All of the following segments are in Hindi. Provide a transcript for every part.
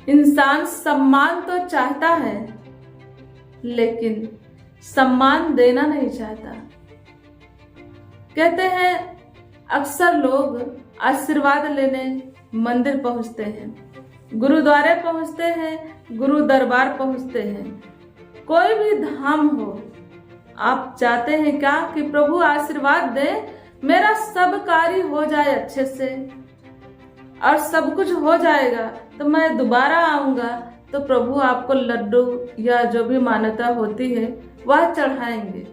इंसान सम्मान तो चाहता है, लेकिन सम्मान देना नहीं चाहता। कहते हैं अक्सर लोग आशीर्वाद लेने मंदिर पहुंचते हैं, गुरुद्वारे पहुंचते हैं, गुरु दरबार पहुंचते हैं, कोई भी धाम हो, आप चाहते हैं क्या कि प्रभु आशीर्वाद दे, मेरा सब कार्य हो जाए अच्छे से और सब कुछ हो जाएगा तो मैं दोबारा आऊंगा तो प्रभु आपको लड्डू या जो भी मान्यता होती है वह चढ़ाएंगे।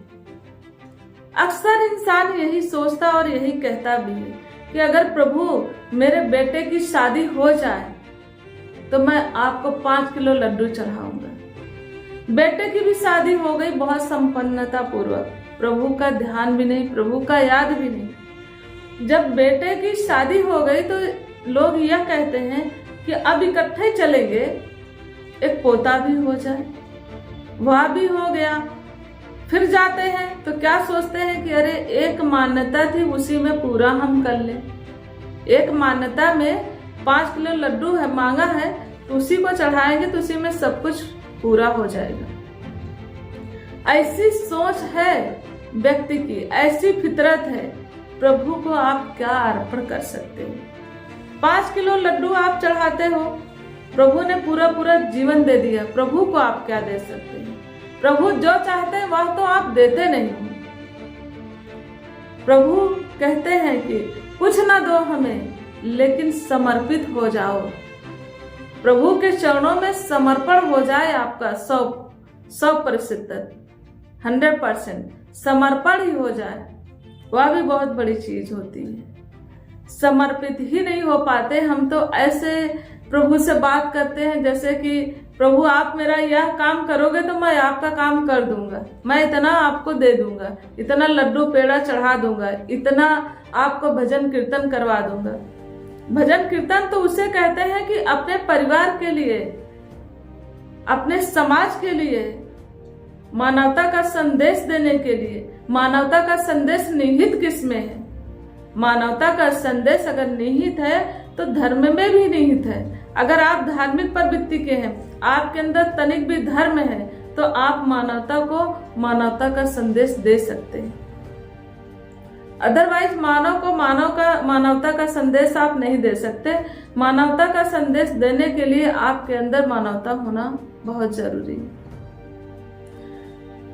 अक्सर इंसान यही सोचता और यही कहता भी है कि अगर प्रभु मेरे बेटे की शादी हो जाए तो मैं आपको 5 किलो लड्डू चढ़ाऊंगा। बेटे की भी शादी हो गई बहुत संपन्नता पूर्वक, प्रभु का ध्यान भी नहीं, प्रभु का याद भी नहीं। जब बेटे की शादी हो गई तो लोग यह कहते हैं कि अब इकट्ठे चलेंगे, एक पोता भी हो जाए, वह भी हो गया। फिर जाते हैं तो क्या सोचते हैं कि अरे एक मान्यता थी उसी में पूरा हम कर लें, एक मान्यता में 5 किलो लड्डू है मांगा है तो उसी को चढ़ाएंगे तो उसी में सब कुछ पूरा हो जाएगा। ऐसी सोच है व्यक्ति की, ऐसी फितरत है। प्रभु को आप क्या अर्पण कर सकते हो? 5 किलो लड्डू आप चढ़ाते हो, प्रभु ने पूरा पूरा जीवन दे दिया, प्रभु को आप क्या दे सकते हैं? प्रभु जो चाहते हैं वह तो आप देते नहीं हो। प्रभु कहते हैं कि कुछ ना दो हमें, लेकिन समर्पित हो जाओ। प्रभु के चरणों में समर्पण हो जाए आपका 100%, 100% समर्पण ही हो जाए, वह भी बहुत बड़ी चीज होती है। समर्पित ही नहीं हो पाते हम तो ऐसे प्रभु से बात करते हैं जैसे कि प्रभु आप मेरा यह काम करोगे तो मैं आपका काम कर दूंगा, मैं इतना आपको दे दूंगा, इतना लड्डू पेड़ा चढ़ा दूंगा, इतना आपको भजन कीर्तन करवा दूंगा। भजन कीर्तन तो उसे कहते हैं कि अपने परिवार के लिए, अपने समाज के लिए, मानवता का संदेश देने के लिए। मानवता का संदेश निहित किसमें है? मानवता का संदेश अगर निहित है तो धर्म में भी निहित है। अगर आप धार्मिक प्रवृत्ति के हैं, आपके अंदर तनिक भी धर्म है, तो आप मानवता को मानवता का संदेश दे सकते हैं। अदरवाइज मानव को मानवता का संदेश आप नहीं दे सकते। मानवता का संदेश देने के लिए आपके अंदर मानवता होना बहुत जरूरी है।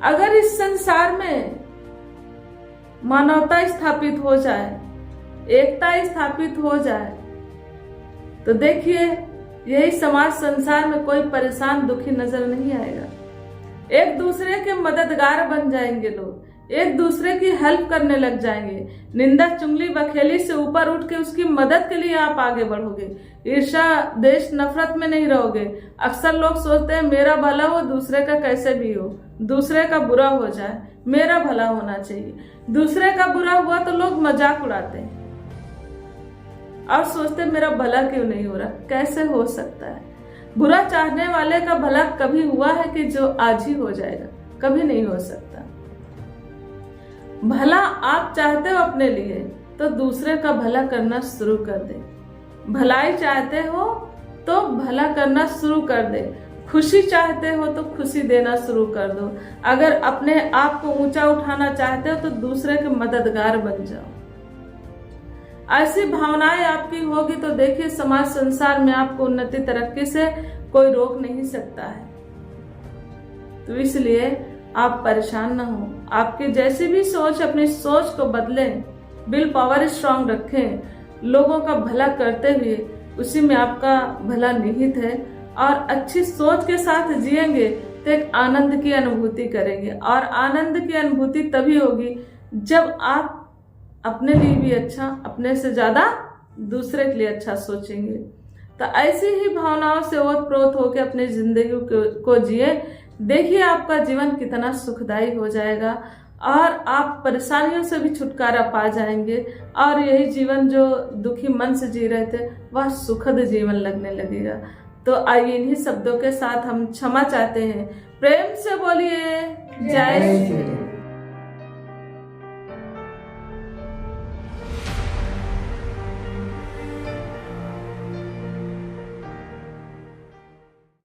अगर इस संसार में मानवता स्थापित हो जाए, एकता स्थापित हो जाए, तो देखिए यही समाज संसार में कोई परेशान दुखी नजर नहीं आएगा। एक दूसरे के मददगार बन जाएंगे लोग, एक दूसरे की हेल्प करने लग जाएंगे। निंदा चुगली बखेली से ऊपर उठ के उसकी मदद के लिए आप आगे बढ़ोगे। ईर्ष्या देश नफरत में नहीं रहोगे। अक्सर लोग सोचते हैं मेरा भला हो, दूसरे का कैसे भी हो, दूसरे का बुरा हो जाए, मेरा भला होना चाहिए। दूसरे का बुरा हुआ तो लोग मजाक उड़ाते हैं और सोचते मेरा भला क्यों नहीं हो रहा। कैसे हो सकता है? बुरा चाहने वाले का भला कभी हुआ है कि जो आज ही हो जाएगा? कभी नहीं हो सकता। भला आप चाहते हो अपने लिए तो दूसरे का भला करना शुरू कर दे। भलाई चाहते हो तो भला करना शुरू कर दे। खुशी चाहते हो तो खुशी देना शुरू कर दो। अगर अपने आप को ऊंचा उठाना चाहते हो तो दूसरे के मददगार बन जाओ। ऐसी भावनाएं आपकी होगी तो देखिए समाज संसार में आपको उन्नति तरक्की से कोई रोक नहीं सकता है। तो इसलिए आप परेशान ना हो। आपकी जैसी भी सोच, अपनी सोच को बदलें, विल पावर स्ट्रांग रखें, लोगों का भला करते हुए उसी में आपका भला निहित है। और अच्छी सोच के साथ जिएंगे तो एक आनंद की अनुभूति करेंगे, और आनंद की अनुभूति तभी होगी जब आप अपने लिए भी अच्छा, अपने से ज्यादा दूसरे के लिए अच्छा सोचेंगे। तो ऐसी ही भावनाओं से ओतप्रोत होकर अपनी जिंदगी को जिए। देखिए आपका जीवन कितना सुखदायी हो जाएगा और आप परेशानियों से भी छुटकारा पा जाएंगे, और यही जीवन जो दुखी मन से जी रहे थे वह सुखद जीवन लगने लगेगा। तो आइए इन्हीं शब्दों के साथ हम क्षमा चाहते हैं। प्रेम से बोलिए जय श्री राम।